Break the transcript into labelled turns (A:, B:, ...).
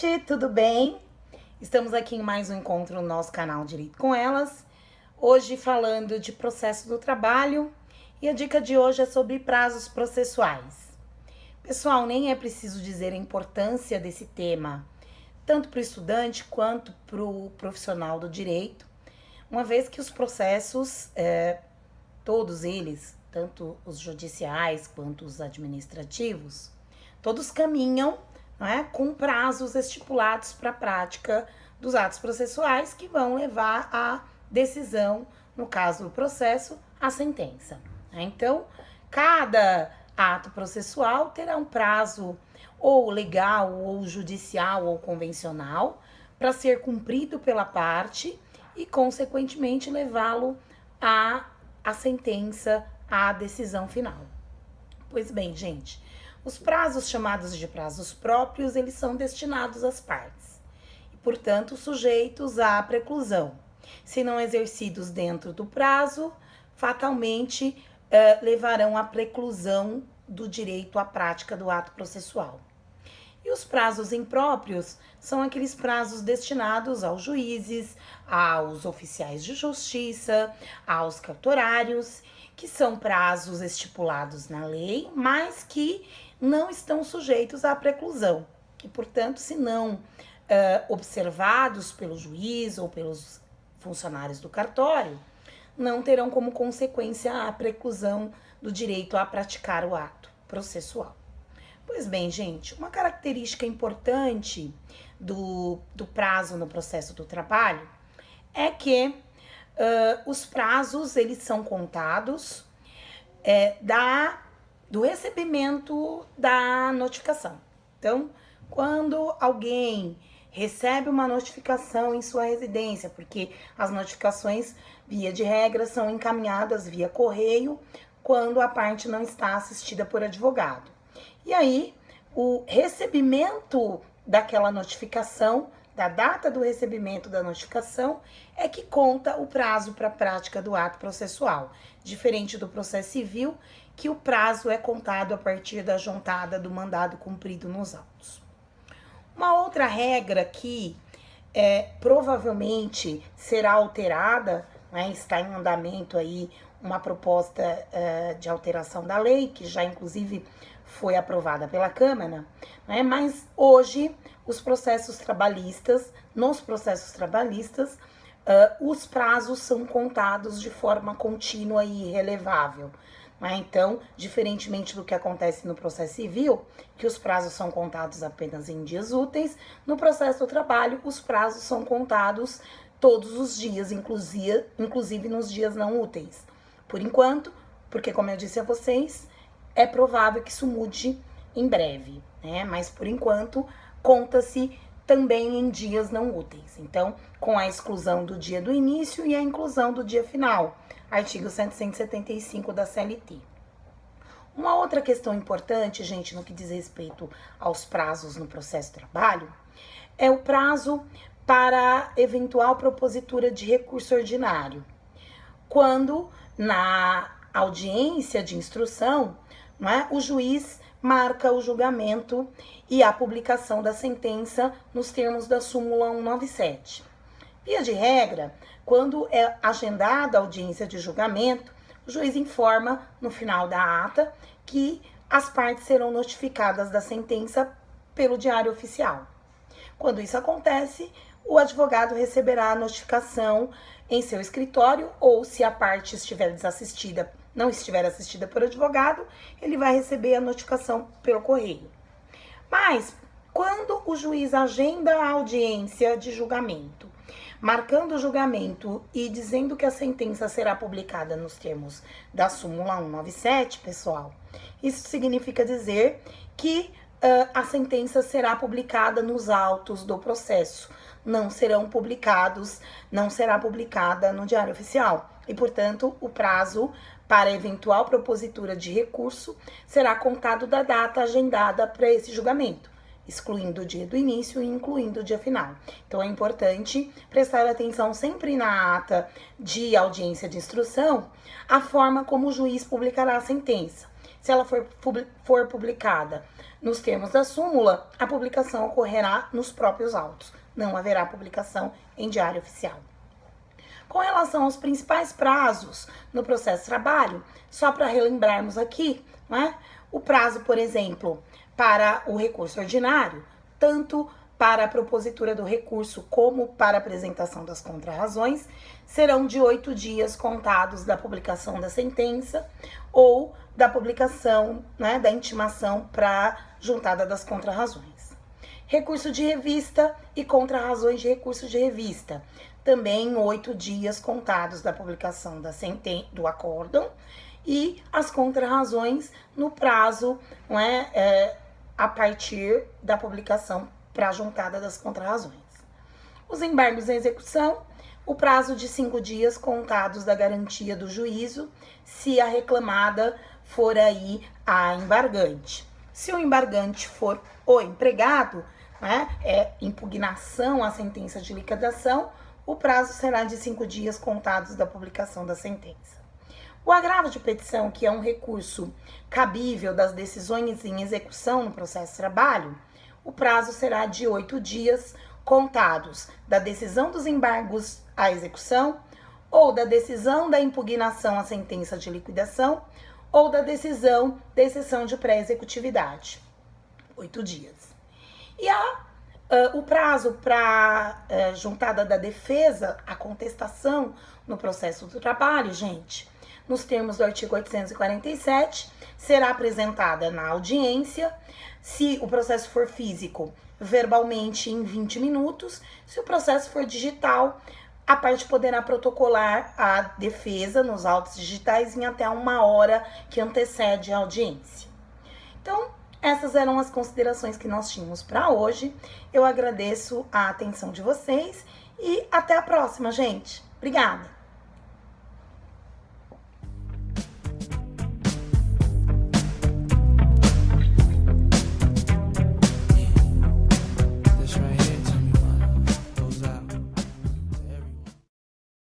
A: gente, tudo bem? Estamos aqui em mais um encontro no nosso canal Direito com Elas. Hoje falando de processo do trabalho e a dica de hoje é sobre prazos processuais. Pessoal, nem é preciso dizer a importância desse tema, tanto para o estudante quanto para o profissional do direito, uma vez que os processos, todos eles, tanto os judiciais quanto os administrativos, todos caminham, não é, com prazos estipulados para a prática dos atos processuais que vão levar à decisão, no caso do processo, à sentença. Então, cada ato processual terá um prazo ou legal, ou judicial, ou convencional, para ser cumprido pela parte e, consequentemente, levá-lo à sentença, à decisão final. Pois bem, gente, os prazos chamados de prazos próprios, eles são destinados às partes e, portanto, sujeitos à preclusão. Se não exercidos dentro do prazo, fatalmente levarão à preclusão do direito à prática do ato processual. E os prazos impróprios são aqueles prazos destinados aos juízes, aos oficiais de justiça, aos cartorários, que são prazos estipulados na lei, mas que não estão sujeitos à preclusão. E, portanto, se não observados pelo juiz ou pelos funcionários do cartório, não terão como consequência a preclusão do direito a praticar o ato processual. Pois bem, gente, uma característica importante do prazo no processo do trabalho é que os prazos, eles são contados do recebimento da notificação. Então, quando alguém recebe uma notificação em sua residência, porque as notificações, via de regra, são encaminhadas via correio quando a parte não está assistida por advogado. E aí, o recebimento daquela notificação, da data do recebimento da notificação, é que conta o prazo para a prática do ato processual, diferente do processo civil, que o prazo é contado a partir da juntada do mandado cumprido nos autos. Uma outra regra que provavelmente será alterada, né, está em andamento aí uma proposta de alteração da lei, que já inclusive foi aprovada pela Câmara, né, mas hoje nos processos trabalhistas, os prazos são contados de forma contínua e irrelevável. Então, diferentemente do que acontece no processo civil, que os prazos são contados apenas em dias úteis, no processo do trabalho, os prazos são contados todos os dias, inclusive nos dias não úteis. Por enquanto, porque como eu disse a vocês, é provável que isso mude em breve, né? Mas por enquanto, conta-se também em dias não úteis. Então, com a exclusão do dia do início e a inclusão do dia final. Artigo 175 da CLT. Uma outra questão importante, gente, no que diz respeito aos prazos no processo de trabalho, é o prazo para eventual propositura de recurso ordinário. Quando, na audiência de instrução, não é, o juiz marca o julgamento e a publicação da sentença nos termos da súmula 197. Via de regra, quando é agendada a audiência de julgamento, o juiz informa no final da ata que as partes serão notificadas da sentença pelo Diário Oficial. Quando isso acontece, o advogado receberá a notificação em seu escritório ou, se a parte não estiver assistida por advogado, ele vai receber a notificação pelo correio. Mas, quando o juiz agenda a audiência de julgamento, marcando o julgamento e dizendo que a sentença será publicada nos termos da súmula 197, pessoal, isso significa dizer que a sentença será publicada nos autos do processo, não será publicada no Diário Oficial. E, portanto, o prazo para eventual propositura de recurso será contado da data agendada para esse julgamento, excluindo o dia do início e incluindo o dia final. Então, é importante prestar atenção sempre na ata de audiência de instrução, a forma como o juiz publicará a sentença. Se ela for publicada nos termos da súmula, a publicação ocorrerá nos próprios autos. Não haverá publicação em diário oficial. Com relação aos principais prazos no processo de trabalho, só para relembrarmos aqui, né? O prazo, por exemplo, para o recurso ordinário, tanto para a propositura do recurso como para a apresentação das contrarrazões, serão de 8 dias contados da publicação da sentença ou da publicação, né, da intimação para juntada das contrarrazões. Recurso de revista e contrarrazões de recurso de revista, também 8 dias contados da publicação do acórdão, e as contrarrazões no prazo, não é, a partir da publicação para a juntada das contrarrazões. Os embargos em execução, o prazo de 5 dias contados da garantia do juízo, se a reclamada for aí a embargante. Se o embargante for o empregado, né, impugnação à sentença de liquidação, o prazo será de 5 dias contados da publicação da sentença. O agravo de petição, que é um recurso cabível das decisões em execução no processo de trabalho, o prazo será de 8 dias contados da decisão dos embargos à execução, ou da decisão da impugnação à sentença de liquidação, ou da decisão de exceção de pré-executividade. 8 dias. E o prazo para juntada da defesa, a contestação no processo do trabalho, gente, nos termos do artigo 847, será apresentada na audiência, se o processo for físico, verbalmente em 20 minutos, se o processo for digital, a parte poderá protocolar a defesa nos autos digitais em até 1 hora que antecede a audiência. Então, essas eram as considerações que nós tínhamos para hoje. Eu agradeço a atenção de vocês e até a próxima, gente. Obrigada!